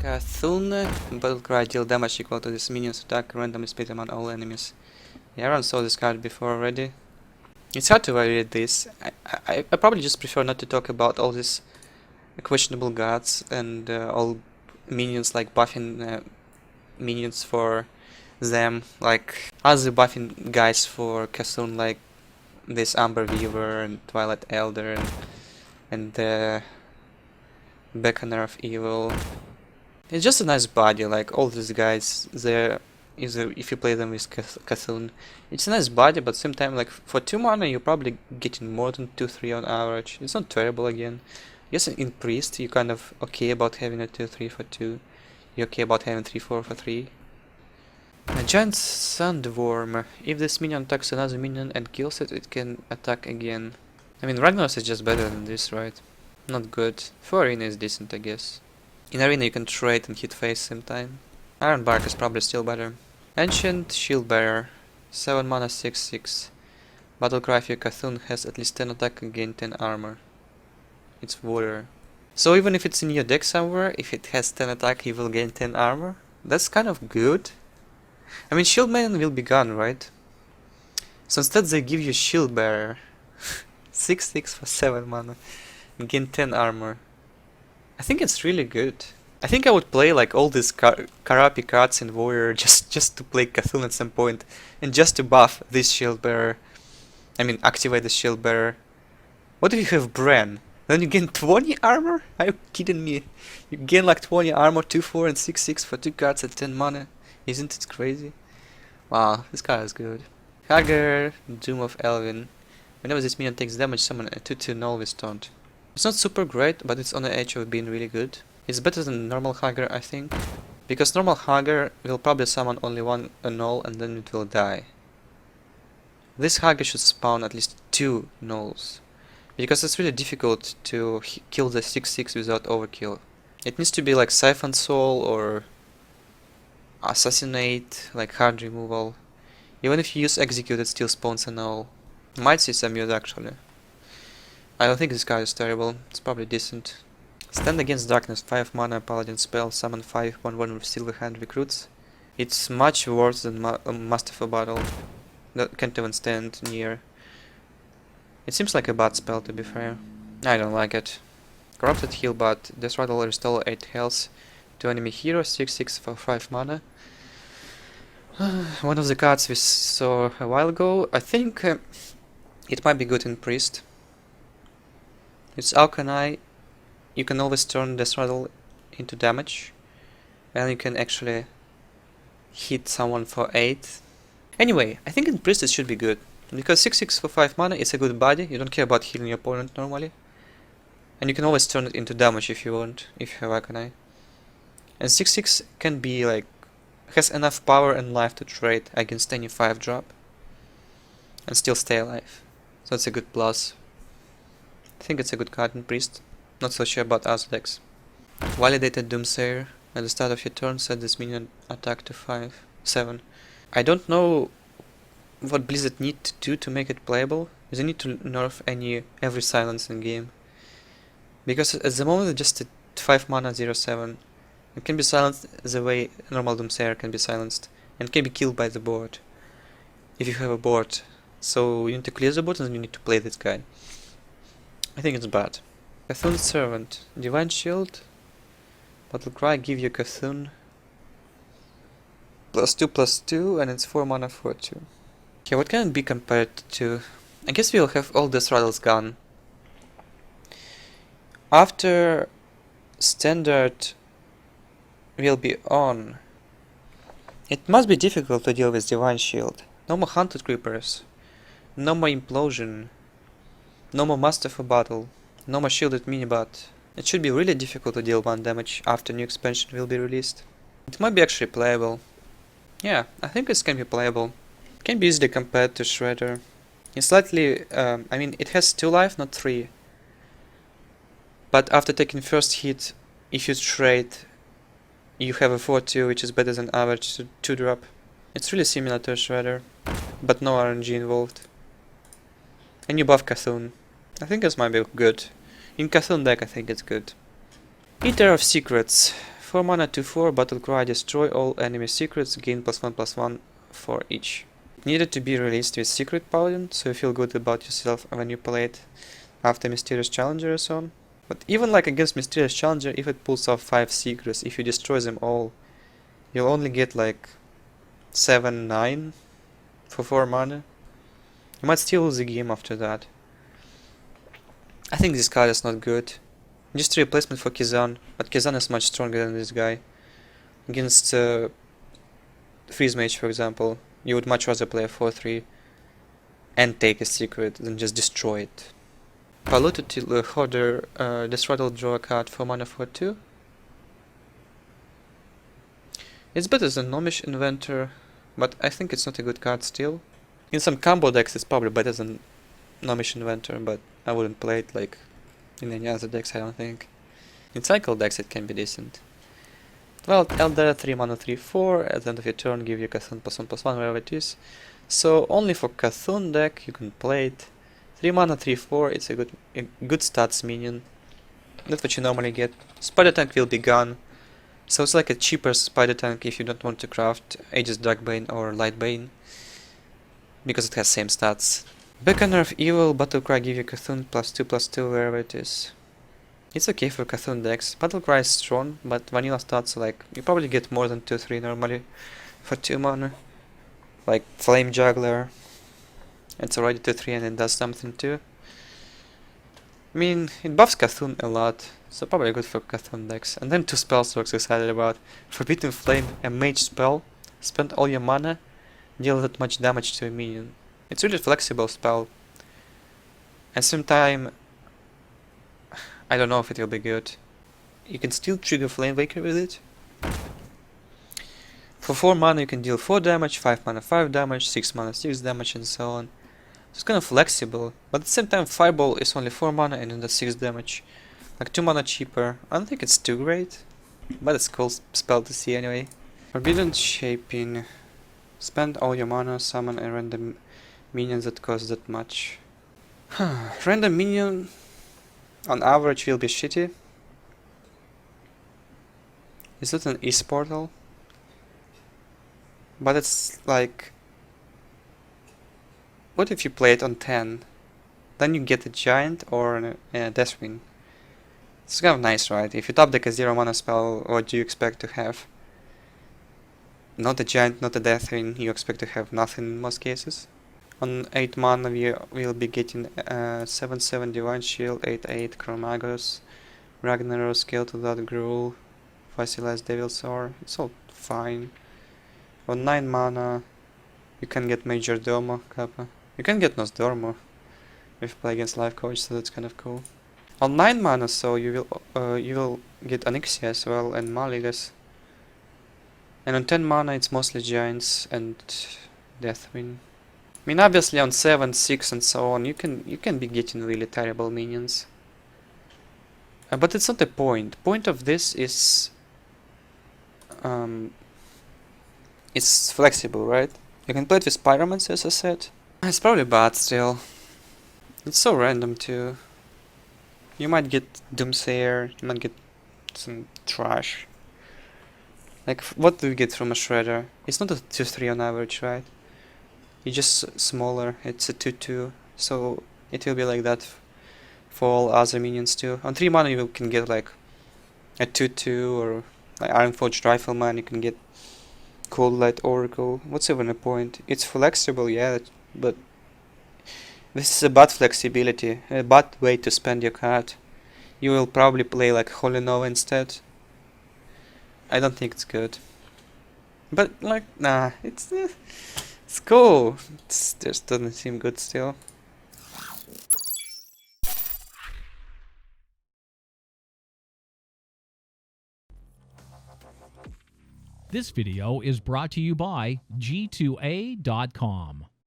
Cthulhu, Battlecry deal damage equal to this minion's attack randomly split among all enemies. Yeah, everyone saw this card before already. It's hard to evaluate this. I probably just prefer not to talk about all these questionable gods and all minions like buffing minions for them, like other buffing guys for Cthulhu like this Amber Weaver and Twilight Elder and Beckoner of Evil. It's just a nice body, like all these guys, if you play them with Cthulhu. It's a nice body, but same time, like for 2 mana you're probably getting more than 2-3 on average. It's not terrible again. Yes, in Priest you're kind of okay about having a 2-3 for 2. You're okay about having 3-4 for 3. A giant Sandworm. If this minion attacks another minion and kills it, it can attack again. I mean, Ragnaros is just better than this, right? Not good. For Arena is decent, I guess. In Arena you can trade and hit face same time. Iron Bark is probably still better. Ancient Shieldbearer. 7 mana 6/6. Battlecry for Cthulhu has at least 10 attack and gain 10 armor. It's Warrior. So even if it's in your deck somewhere, if it has 10 attack you will gain 10 armor. That's kind of good. I mean, Shieldman will be gone, right? So instead they give you Shieldbearer. 6/6 for 7 mana. And gain 10 armor. I think it's really good. I think I would play like all these Karapi cards in Warrior just to play Cthulhu at some point. And just to buff this Shieldbearer. I mean, activate the Shieldbearer. What if you have Bran? Then you gain 20 armor? Are you kidding me? You gain like 20 armor, 2-4 and 6/6 for 2 cards at 10 mana. Isn't it crazy? Wow, this card is good. Hogger, Doom of Elwynn. Whenever this minion takes damage, summon a 2/2 null with taunt. It's not super great, but it's on the edge of being really good. It's better than normal Hogger, I think. Because normal Hogger will probably summon only one null and then it will die. This Hogger should spawn at least 2 nulls. Because it's really difficult to kill the 6/6 without overkill. It needs to be like Siphon Soul or Assassinate, like hard removal. Even if you use Execute, it still spawns a null. Might see some use actually. I don't think this card is terrible, it's probably decent. Stand Against Darkness, 5 mana paladin spell, summon 5/1/1 with silver hand recruits. It's much worse than Master for Battle. That can't even stand near. It seems like a bad spell, to be fair. I don't like it. Corrupted Healbot, this rattle restore 8 health to enemy hero, 6/6 for 5 mana. One of the cards we saw a while ago. I think it might be good in Priest. It's Alchemy. You can always turn this rattle into damage. And you can actually hit someone for 8. Anyway, I think in Priest it should be good. Because 6/6 for 5 mana is a good body. You don't care about healing your opponent normally. And you can always turn it into damage if you want, if you have Alchemy. And 6/6 can be like, has enough power and life to trade against any 5-drop. And still stay alive. So it's a good plus. I think it's a good card in Priest. Not so sure about other decks. Validated Doomsayer. At the start of your turn, set this minion attack to 5/7. I don't know what Blizzard need to do to make it playable. They need to nerf every silence in game. Because at the moment it's just a 5 mana 0/7. It can be silenced the way normal Doomsayer can be silenced. And can be killed by the board. If you have a board. So you need to clear the board and then you need to play this guy. I think it's bad. Cthulhu Servant. Divine Shield. Battlecry give you Cthulhu. +2/+2 and it's 4 mana for 2. Okay, what can it be compared to? I guess we'll have all these rattles gone. After Standard will be on. It must be difficult to deal with Divine Shield. No more Hunted Creepers. No more Implosion. No more Master for Battle. No more Shielded Minibot. It should be really difficult to deal 1 damage after new expansion will be released. It might be actually playable. Yeah, I think this can be playable. It can be easily compared to Shredder. It's slightly, I mean, it has 2 life, not 3. But after taking first hit, if you trade, you have a 4/2, which is better than average 2-drop. It's really similar to a Shredder, but no RNG involved. And you buff Cthulhu. I think this might be good. In Cthulhu deck I think it's good. Eater of Secrets. 4 mana 2/4, Battlecry, destroy all enemy secrets, gain +1/+1 for each. Needed to be released with Secret Paladin, so you feel good about yourself when you play it after Mysterious Challenger or so on. But even like against Mysterious Challenger, if it pulls off 5 secrets, if you destroy them all, you'll only get like 7-9 for 4 mana. You might still lose the game after that. I think this card is not good. Just a replacement for Kizan, but Kizan is much stronger than this guy. Against Freeze Mage, for example, you would much rather play a 4/3 and take a secret than just destroy it. Polluted Hoarder, destroy, draw a card for mana for 2. It's better than Gnomish Inventor, but I think it's not a good card still. In some combo decks it's probably better than Gnomish Inventor, but I wouldn't play it like in any other decks, I don't think. In cycle decks it can be decent. Twilight Elder, 3 mana 3/4, at the end of your turn give you Cthulhu +1/+1, wherever it is. So only for Cthulhu deck you can play it. 3 mana 3/4, it's a good stats minion. That's what you normally get. Spider Tank will be gone. So it's like a cheaper Spider Tank if you don't want to craft Aegis Darkbane or Lightbane, because it has same stats. Beckoner of Evil, Battlecry give you Cthulhu +2/+2 wherever it is. It's okay for Cthulhu decks. Battlecry is strong, but vanilla stats like you probably get more than 2/3 normally for 2 mana. Like Flame Juggler. It's already 2/3 and it does something too. I mean, it buffs Cthulhu a lot, so probably good for Cthulhu decks. And then 2 spells we're excited about. Forbidden Flame, a mage spell. Spend all your mana, deal that much damage to a minion. It's really flexible spell. At some time, I don't know if it will be good. You can still trigger Flamewaker with it. For 4 mana you can deal 4 damage, 5 mana 5 damage, 6 mana 6 damage and so on. So it's kind of flexible, but at the same time Fireball is only 4 mana and it does 6 damage. Like 2 mana cheaper. I don't think it's too great, but it's a cool spell to see anyway. Forbidden Shaping. Spend all your mana, summon a random minion that costs that much. Random minion on average will be shitty. It's not an East Portal, but it's like, what if you play it on 10? Then you get a Giant or a Deathwing. It's kind of nice, right? If you top deck a 0 mana spell, what do you expect to have? Not a Giant, not a Deathwing, you expect to have nothing in most cases. On 8 mana we will be getting 7/7 Divine Shield, 8/8 Chromagos, Ragnaros, Scale to that Gruul, Fossilized Devil's Sword. It's all fine. On 9 mana you can get Major Domo Kappa. You can get Nosdormo if you play against Life Coach, so that's kind of cool. On 9 mana, so you will get Onyxia as well and Maligas. And on 10 mana it's mostly Giants and Deathwing. I mean, obviously on 7, 6 and so on you can be getting really terrible minions. But it's not the point. The point of this is it's flexible, right? You can play it with Pyromancy, as I said. It's probably bad still. It's so random too. You might get Doomsayer, you might get some trash. Like, what do we get from a Shredder? It's not a 2/3 on average, right? It's just smaller, it's a 2/2, so it will be like that for all other minions too. On 3 mana you can get like a 2/2 or like Ironforged Rifleman, you can get Cold Light Oracle. What's even the point? It's flexible, yeah, but this is a bad flexibility, a bad way to spend your card. You will probably play like Holy Nova instead. I don't think it's good. But like, nah, it's cool. It just doesn't seem good still. This video is brought to you by G2A.com.